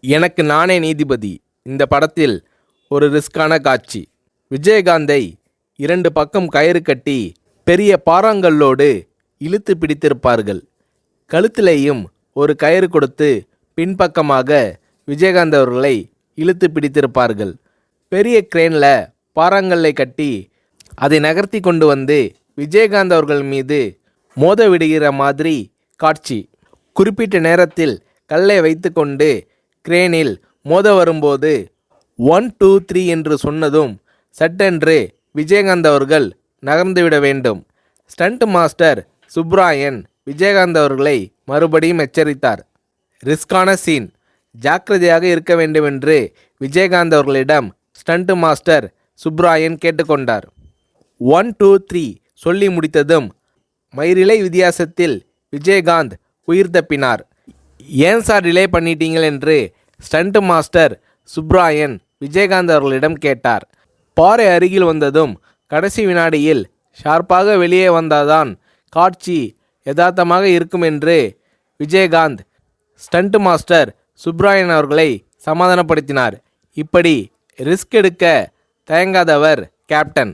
எனக்கு நானே நீதிபதி. இந்த படத்தில் ஒரு ரிஸ்கான காட்சி. விஜயகாந்தை 2 பக்கம் கயிறு கட்டி பெரிய பாறாங்கல்லோடு இழுத்து பிடித்திருப்பார்கள். கழுத்திலேயும் ஒரு கயிறு கொடுத்து பின்பக்கமாக விஜயகாந்த் அவர்களை இழுத்து பிடித்திருப்பார்கள். பெரிய கிரேனில் பாறாங்கல்லை கட்டி அதை நகர்த்தி கொண்டு வந்து விஜயகாந்த் அவர்கள் மீது மோத விடுகிற மாதிரி காட்சி. குறிப்பிட்ட நேரத்தில் கல்லை வைத்து கொண்டு கிரேனில் மோத வரும்போது 1 2 3 என்று சொன்னதும் சட்டென்று விஜயகாந்த் அவர்கள் நகர்ந்துவிட வேண்டும். ஸ்டண்ட் மாஸ்டர் சுப்ராயன் விஜயகாந்த் அவர்களை மறுபடியும் எச்சரித்தார். ரிஸ்கான சீன், ஜாக்கிரதையாக இருக்க வேண்டுமென்று விஜயகாந்த் அவர்களிடம் ஸ்டண்ட் மாஸ்டர் சுப்ராயன் கேட்டுக்கொண்டார். 1 2 3 சொல்லி முடித்ததும் மயிரிழை வித்தியாசத்தில் விஜயகாந்த் உயிர் தப்பினார். ஏன் சார் டிலே பண்ணிட்டீங்கள் என்று ஸ்டண்ட் மாஸ்டர் சுப்ராயன் விஜயகாந்த் அவர்களிடம் கேட்டார். பாறை அருகில் வந்ததும் கடைசி வினாடியில் ஷார்ப்பாக வெளியே வந்தாதான் காட்சி யதார்த்தமாக இருக்கும் என்று விஜயகாந்த் ஸ்டண்ட் மாஸ்டர் சுப்ராயன் அவர்களை சமாதானப்படுத்தினார். இப்படி ரிஸ்க் எடுக்க தயங்காதவர் கேப்டன்.